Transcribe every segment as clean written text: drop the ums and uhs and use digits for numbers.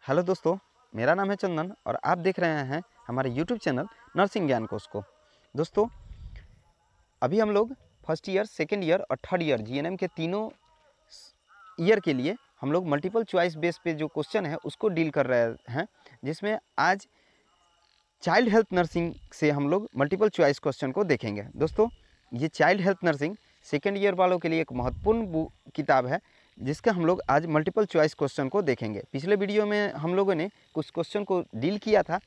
Hello दोस्तों, मेरा नाम है चंदन और आप देख रहे हैं हमारे यूट्यूब चैनल नर्सिंग ज्ञान कोश को। दोस्तों, अभी हम लोग फर्स्ट ईयर, सेकेंड ईयर और थर्ड ईयर जीएनएम के तीनों ईयर के लिए हम लोग मल्टीपल चॉइस बेस पे जो क्वेश्चन है उसको डील कर रहे हैं, जिसमें आज चाइल्ड हेल्थ नर्सिंग से हम लोग मल्टीपल चॉइस क्वेश्चन को देखेंगे। दोस्तों, ये child health nursing second year वालों के लिए एक महत्वपूर्ण किताब है, जिसका हम लोग आज मल्टीपल चॉइस क्वेश्चन को देखेंगे। पिछले वीडियो में हम लोगों ने कुछ क्वेश्चन को डील किया था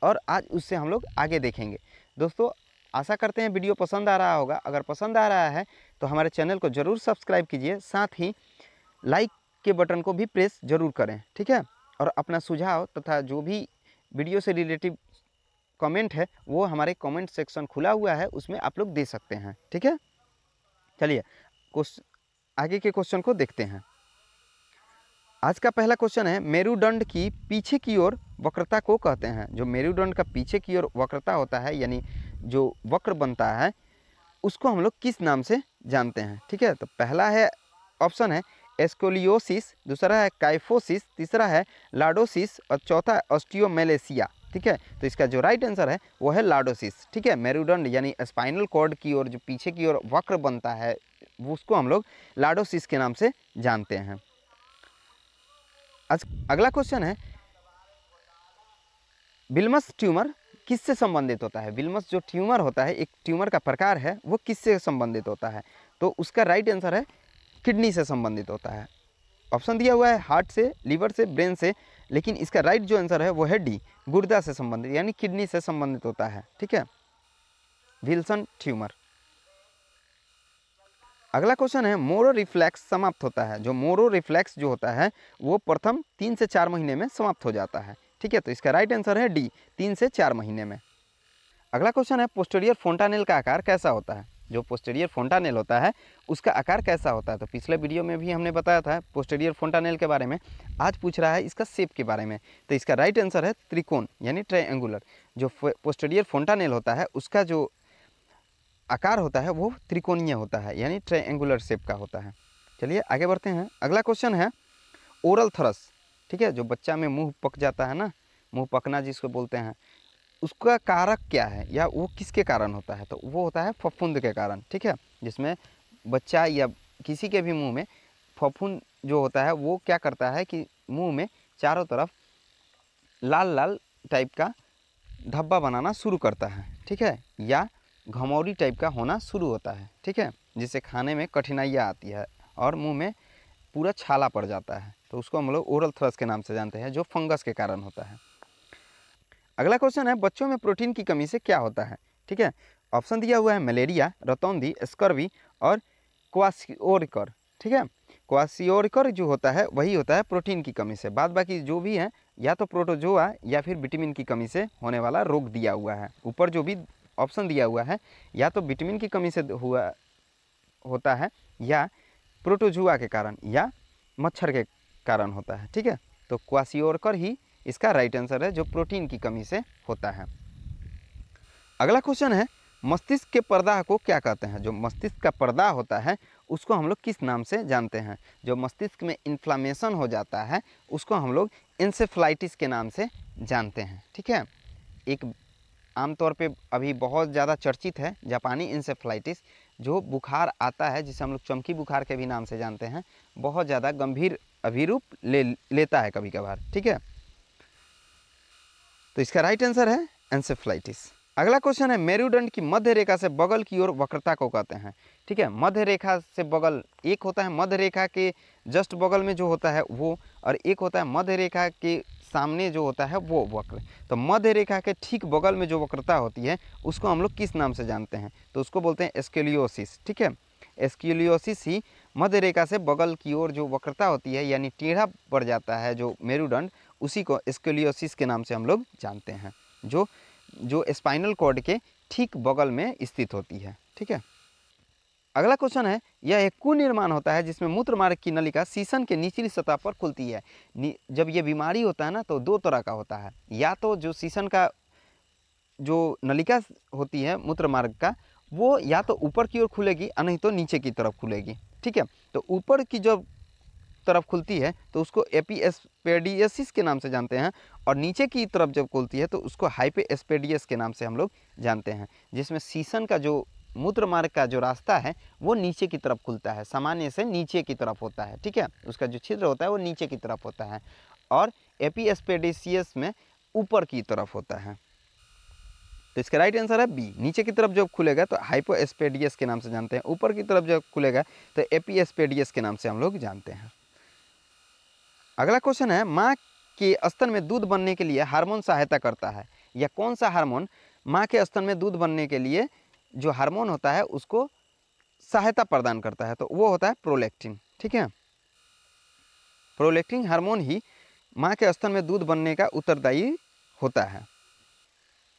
और आज उससे हम लोग आगे देखेंगे। दोस्तों, आशा करते हैं वीडियो पसंद आ रहा होगा। अगर पसंद आ रहा है तो हमारे चैनल को ज़रूर सब्सक्राइब कीजिए, साथ ही लाइक के बटन को भी प्रेस ज़रूर करें, ठीक है। और अपना सुझाव तथा जो भी वीडियो से रिलेटिव कमेंट है वो हमारे कमेंट सेक्शन खुला हुआ है, उसमें आप लोग दे सकते हैं, ठीक है। चलिए आगे के क्वेश्चन को देखते हैं। आज का पहला क्वेश्चन है, मेरुदंड की पीछे की ओर वक्रता को कहते हैं। जो मेरुदंड का पीछे की ओर वक्रता होता है, यानी जो वक्र बनता है, उसको हम लोग किस नाम से जानते हैं, ठीक है। तो पहला है ऑप्शन है स्कोलियोसिस, दूसरा है काइफोसिस, तीसरा है लार्डोसिस और चौथा है ऑस्टियोमेलेसिया, ठीक है। तो इसका जो राइट आंसर है वो है लार्डोसिस, ठीक है। मेरुदंड यानी स्पाइनल कॉर्ड की ओर जो पीछे की ओर वक्र बनता है उसको हम लोग लार्डोसिस के नाम से जानते हैं। आज अगला क्वेश्चन है, विल्मस ट्यूमर किससे संबंधित होता है। विल्मस जो ट्यूमर होता है, एक ट्यूमर का प्रकार है, वो किससे संबंधित होता है। तो उसका राइट आंसर है किडनी से संबंधित होता है। ऑप्शन दिया हुआ है हार्ट से, लीवर से, ब्रेन से, लेकिन इसका राइट जो आंसर है वो है डी, गुर्दा से संबंधित यानी किडनी से संबंधित होता है, ठीक है, विल्सन ट्यूमर। अगला क्वेश्चन है, मोरो रिफ्लेक्स समाप्त होता है। जो मोरो रिफ्लेक्स जो होता है वो प्रथम 3 से 4 महीने में समाप्त हो जाता है, ठीक है। तो इसका राइट आंसर है डी, 3 से 4 महीने में। अगला क्वेश्चन है, पोस्टीरियर फोंटानेल का आकार कैसा होता है। जो पोस्टीरियर फोंटानेल होता है उसका आकार कैसा होता है। तो पिछले वीडियो में भी हमने बताया था पोस्टीरियर फोंटानेल के बारे में, आज पूछ रहा है इसका शेप के बारे में। तो इसका राइट आंसर है त्रिकोण यानी ट्रायंगुलर। जो पोस्टीरियर फोंटानेल होता है उसका जो आकार होता है वो त्रिकोणीय होता है, यानी ट्रायंगुलर शेप का होता है। चलिए आगे बढ़ते हैं। अगला क्वेश्चन है, ओरल थ्रस, ठीक है। जो बच्चा में मुंह पक जाता है ना, मुंह पकना जिसको बोलते हैं, उसका कारक क्या है या वो किसके कारण होता है। तो वो होता है फफूंद के कारण, ठीक है। जिसमें बच्चा या किसी के भी मुंह में फफूंद जो होता है वो क्या करता है कि मुंह में चारों तरफ लाल लाल टाइप का धब्बा बनाना शुरू करता है, ठीक है, या घमौरी टाइप का होना शुरू होता है, ठीक है, जिससे खाने में कठिनाइयाँ आती है और मुंह में पूरा छाला पड़ जाता है। तो उसको हम लोग ओरल थ्रस के नाम से जानते हैं, जो फंगस के कारण होता है। अगला क्वेश्चन है, बच्चों में प्रोटीन की कमी से क्या होता है, ठीक है। ऑप्शन दिया हुआ है मलेरिया, रतौंधी, स्कर्वी और क्वासियोरिकर, ठीक है। क्वासियोरिकर जो होता है वही होता है प्रोटीन की कमी से, बाद बाकी जो भी है या तो प्रोटोजोआ या फिर विटामिन की कमी से होने वाला रोग दिया हुआ है। ऊपर जो भी ऑप्शन दिया हुआ है या तो विटामिन की कमी से होता है या प्रोटोजुआ के कारण या मच्छर के कारण होता है, ठीक है। तो क्वासियोरिकर ही इसका राइट आंसर है, जो प्रोटीन की कमी से होता है। अगला क्वेश्चन है, मस्तिष्क के पर्दा को क्या कहते हैं। जो मस्तिष्क का पर्दा होता है उसको हम लोग किस नाम से जानते हैं। जो मस्तिष्क में इन्फ्लामेशन हो जाता है उसको हम लोग एंसेफ्लाइटिस के नाम से जानते हैं, ठीक है। एक आमतौर पे अभी बहुत ज़्यादा चर्चित है जापानी इंसेफ्लाइटिस, जो बुखार आता है जिसे हम लोग चमकी बुखार के भी नाम से जानते हैं, बहुत ज़्यादा गंभीर अभिरूप लेता है कभी कभार, ठीक है। तो इसका राइट आंसर है एंसेफ्लाइटिस। अगला क्वेश्चन है, मेरुदंड की मध्य रेखा से बगल की ओर वक्रता को कहते हैं, ठीक है। मध्य रेखा से बगल एक होता है मध्य रेखा के जस्ट बगल में जो होता है वो, और एक होता है मध्य रेखा के सामने जो होता है वो वक्र। तो मध्य रेखा के ठीक बगल में जो वक्रता होती है उसको हम लोग किस नाम से जानते हैं। तो उसको बोलते हैं स्केलियोसिस, ठीक है। स्केलियोसिस ही मध्य रेखा से बगल की ओर जो वक्रता होती है यानी टेढ़ा पड़ जाता है जो मेरुदंड, उसी को स्केलियोसिस के नाम से हम लोग जानते हैं, जो स्पाइनल कॉर्ड के ठीक बगल में स्थित होती है, ठीक है। अगला क्वेश्चन है, यह एक कुनिर्माण होता है जिसमें मूत्र मार्ग की नलिका शीशन के निचली सतह पर खुलती है। जब ये बीमारी होता है ना तो दो तरह का होता है, या तो जो शीशन का जो नलिका होती है मूत्र मार्ग का वो या तो ऊपर की ओर खुलेगी और नहीं तो नीचे की तरफ खुलेगी, ठीक है। तो ऊपर की जो तरफ खुलती है तो उसको एपीएस्पेडियसिस के नाम से जानते हैं, और नीचे की तरफ जब खुलती है तो उसको हाइपोएस्पेडियस के नाम से हम लोग जानते हैं, जिसमें शीशन का जो मूत्र मार्ग का जो रास्ता है वो नीचे की तरफ खुलता है, सामान्य से नीचे की तरफ होता है, ठीक है, उसका जो छिद्र होता है वो नीचे की तरफ होता है, और एपीएस्पेडियस में ऊपर की तरफ होता है। तो इसका राइट आंसर है बी, नीचे की तरफ जब खुलेगा तो हाइपोएस्पेडियस के नाम से जानते हैं, ऊपर की तरफ जब खुलेगा तो एपीएस्पेडियस के नाम से हम लोग जानते हैं। अगला क्वेश्चन है, माँ के स्तन में दूध बनने के लिए हार्मोन सहायता करता है, या कौन सा हार्मोन माँ के स्तन में दूध बनने के लिए जो हार्मोन होता है उसको सहायता प्रदान करता है, तो वो होता है प्रोलैक्टिन, ठीक है। प्रोलैक्टिन हार्मोन ही माँ के स्तन में दूध बनने का उत्तरदायी होता है।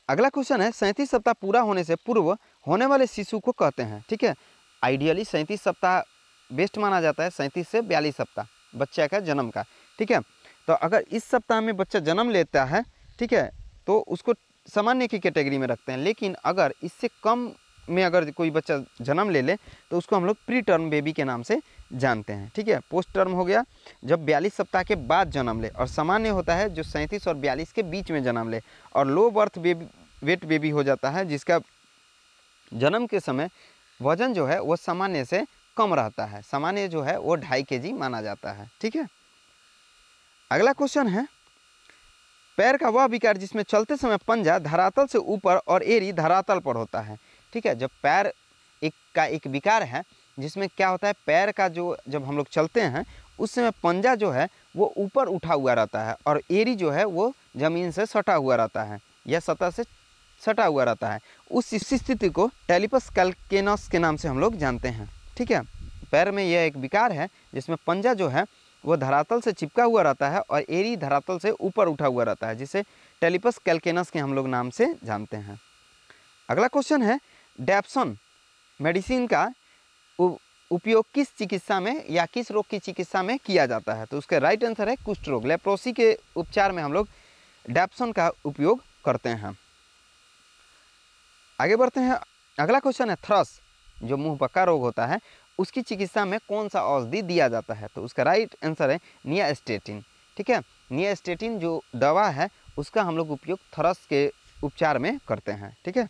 अगला क्वेश्चन है, 37 सप्ताह पूरा होने से पूर्व होने वाले शिशु को कहते हैं, ठीक है। आइडियली 37 सप्ताह बेस्ट माना जाता है, 37 से 42 सप्ताह बच्चा का जन्म का, ठीक है। तो अगर इस सप्ताह में बच्चा जन्म लेता है, ठीक है, तो उसको सामान्य की कैटेगरी में रखते हैं, लेकिन अगर इससे कम में अगर कोई बच्चा जन्म ले ले तो उसको हम लोग प्री टर्म बेबी के नाम से जानते हैं, ठीक है। पोस्ट टर्म हो गया जब 42 सप्ताह के बाद जन्म ले, और सामान्य होता है जो 37 और 42 के बीच में जन्म ले, और लो बर्थ वेट बेबी हो जाता है जिसका जन्म के समय वजन जो है वो सामान्य से कम रहता है, सामान्य जो है वो 2.5 kg माना जाता है, ठीक है। अगला क्वेश्चन है, पैर का वह विकार जिसमें चलते समय पंजा धरातल से ऊपर और एड़ी धरातल पर होता है, ठीक है। जब पैर एक विकार है जिसमें क्या होता है, पैर का जो जब हम लोग चलते हैं उस समय पंजा जो है वो ऊपर उठा हुआ रहता है और एड़ी जो है वो ज़मीन से सटा हुआ रहता है या सतह से सटा हुआ रहता है, उस स्थिति को टेलिपस कैल्केनस के नाम से हम लोग जानते हैं, ठीक है। पैर में यह एक विकार है जिसमें पंजा जो है वो धरातल से चिपका हुआ रहता है और एड़ी धरातल से ऊपर उठा हुआ रहता है, जिसे टेलिपस कैल्केनस के हम लोग नाम से जानते हैं। अगला क्वेश्चन है, डैप्सन मेडिसिन का उपयोग किस चिकित्सा में या किस रोग की चिकित्सा में किया जाता है, तो उसका राइट आंसर है कुष्ठ रोग। लेप्रोसी के उपचार में हम लोग डैप्सन का उपयोग करते हैं। आगे बढ़ते हैं, अगला क्वेश्चन है, थ्रस जो मुंह पक्का रोग होता है उसकी चिकित्सा में कौन सा औषधि दिया जाता है, तो उसका राइट आंसर है नियास्टेटिन, ठीक है। नियास्टेटिन जो दवा है उसका हम लोग उपयोग थ्रस के उपचार में करते हैं, ठीक है।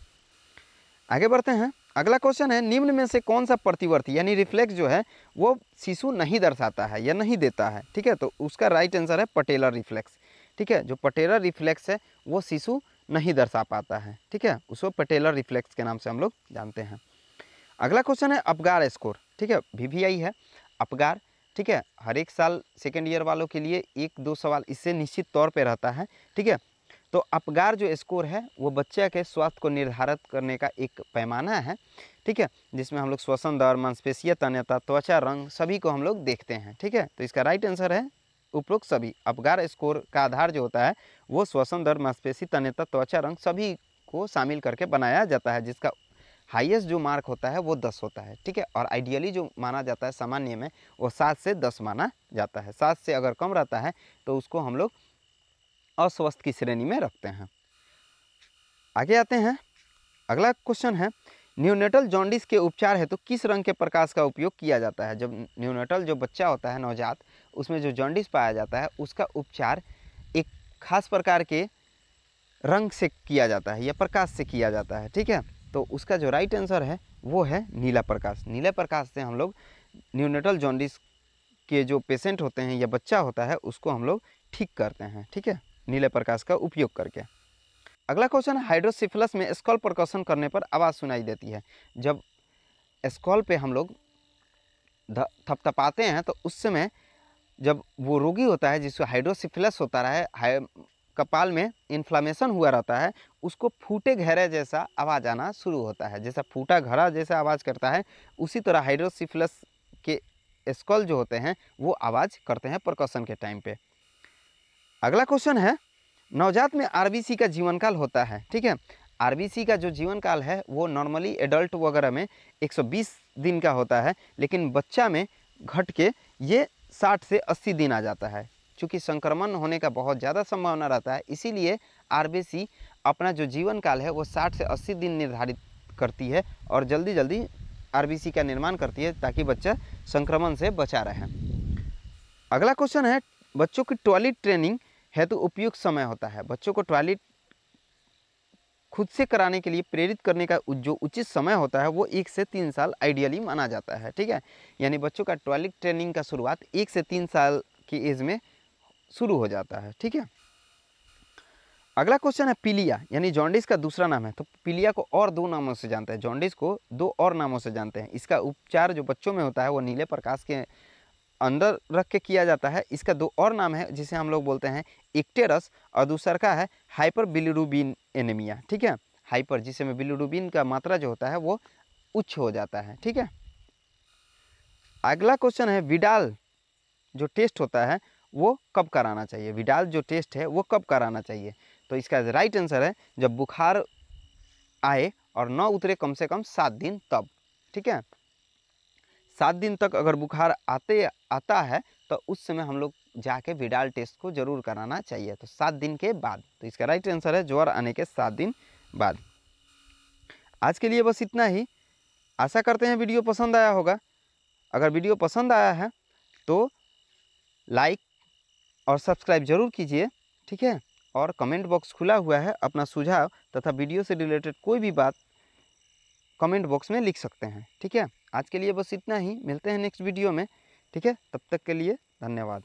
आगे बढ़ते हैं, अगला क्वेश्चन है, निम्न में से कौन सा प्रतिवर्ती यानी रिफ्लेक्स जो है वो शिशु नहीं दर्शाता है या नहीं देता है, ठीक है, तो उसका राइट आंसर है पटेलर रिफ्लेक्स, ठीक है। जो पटेलर रिफ्लेक्स है वो शिशु नहीं दर्शा पाता है, ठीक है, उसको पटेलर रिफ्लेक्स के नाम से हम लोग जानते हैं। अगला क्वेश्चन है अपगार स्कोर, ठीक है, VVI है अपगार, ठीक है। हर एक साल सेकेंड ईयर वालों के लिए 1-2 सवाल इससे निश्चित तौर पे रहता है, ठीक है। तो अपगार जो स्कोर है वो बच्चे के स्वास्थ्य को निर्धारित करने का एक पैमाना है, ठीक है, जिसमें हम लोग श्वसन दर, मांसपेशीय तन्यता, त्वचा रंग सभी को हम लोग देखते हैं, ठीक है। तो इसका राइट आंसर है उपरोक्त सभी। अपगार स्कोर का आधार जो होता है वो श्वसन दर, मांसपेशी तन्यता, त्वचा रंग सभी को शामिल करके बनाया जाता है, जिसका हाईएस्ट जो मार्क होता है वो 10 होता है, ठीक है। और आइडियली जो माना जाता है सामान्य में वो 7 से 10 माना जाता है। 7 से अगर कम रहता है तो उसको हम लोग अस्वस्थ की श्रेणी में रखते हैं। आगे आते हैं, अगला क्वेश्चन है, न्यूनेटल जॉन्डिस के उपचार है तो किस रंग के प्रकाश का उपयोग किया जाता है। जब न्यूनेटल जो बच्चा होता है नवजात, उसमें जो जॉन्डिस पाया जाता है उसका उपचार एक खास प्रकार के रंग से किया जाता है या प्रकाश से किया जाता है, ठीक है। तो उसका जो राइट आंसर है वो है नीला प्रकाश। नीले प्रकाश से हम लोग न्यूनेटल जॉन्डिस के जो पेशेंट होते हैं या बच्चा होता है उसको हम लोग ठीक करते हैं, ठीक है, नीले प्रकाश का उपयोग करके। अगला क्वेश्चन, हाइड्रोसिफिलस में स्कॉल परकशन करने पर आवाज़ सुनाई देती है। जब स्कॉल पे हम लोग थपथपाते हैं तो उस समय जब वो रोगी होता है जिसको हाइड्रोसिफिलस होता है, कपाल में इन्फ्लामेशन हुआ रहता है, उसको फूटे घरे जैसा आवाज़ आना शुरू होता है। जैसा फूटा घड़ा जैसा आवाज़ करता है उसी तरह हाइड्रोसिफिलस के स्कॉल जो होते हैं वो आवाज़ करते हैं परकशन के टाइम पे। अगला क्वेश्चन है, नवजात में आरबीसी का जीवन काल होता है, ठीक है। आरबीसी का जो जीवन काल है वो नॉर्मली एडल्ट वगैरह में 120 दिन का होता है, लेकिन बच्चा में घट के ये 60 से 80 दिन आ जाता है। चूँकि संक्रमण होने का बहुत ज़्यादा संभावना रहता है, इसीलिए आरबीसी अपना जो जीवन काल है वो 60 से 80 दिन निर्धारित करती है और जल्दी जल्दी आरबीसी का निर्माण करती है ताकि बच्चा संक्रमण से बचा रहे। अगला क्वेश्चन है, बच्चों की टॉयलेट ट्रेनिंग हेतु उपयुक्त समय होता है। बच्चों को टॉयलेट खुद से कराने के लिए प्रेरित करने का जो उचित समय होता है वो 1 से 3 साल आइडियली माना जाता है। ठीक है, यानी बच्चों का टॉयलेट ट्रेनिंग का शुरुआत 1 से 3 साल की एज में शुरू हो जाता है। ठीक है, अगला क्वेश्चन है पीलिया, यानी जॉन्डिस का दूसरा नाम है। तो पीलिया को और 2 नामों से जानते हैं, जॉन्डिस को 2 और नामों से जानते हैं। इसका उपचार जो बच्चों में होता है वो नीले प्रकाश के अंदर रख के किया जाता है। इसका 2 और नाम है जिसे हम लोग बोलते हैं इक्टेरस, और दूसरा का है हाइपर बिलिरुबिन एनीमिया। ठीक है, हाइपर जिसमें बिलिरुबिन का मात्रा जो होता है वो उच्च हो जाता है। ठीक है, अगला क्वेश्चन है विडाल जो टेस्ट होता है वो कब कराना चाहिए। विडाल जो टेस्ट है वो कब कराना चाहिए। तो इसका राइट आंसर है जब बुखार आए और न उतरे कम से कम 7 दिन तब। ठीक है, 7 दिन तक अगर बुखार आता है तो उस समय हम लोग जाके विडाल टेस्ट को जरूर कराना चाहिए। तो 7 दिन के बाद। तो इसका राइट आंसर है ज्वर आने के 7 दिन बाद। आज के लिए बस इतना ही। आशा करते हैं वीडियो पसंद आया होगा। अगर वीडियो पसंद आया है तो लाइक और सब्सक्राइब जरूर कीजिए। ठीक है, और कमेंट बॉक्स खुला हुआ है, अपना सुझाव तथा वीडियो से रिलेटेड कोई भी बात कमेंट बॉक्स में लिख सकते हैं। ठीक है, आज के लिए बस इतना ही, मिलते हैं नेक्स्ट वीडियो में। ठीक है, तब तक के लिए धन्यवाद।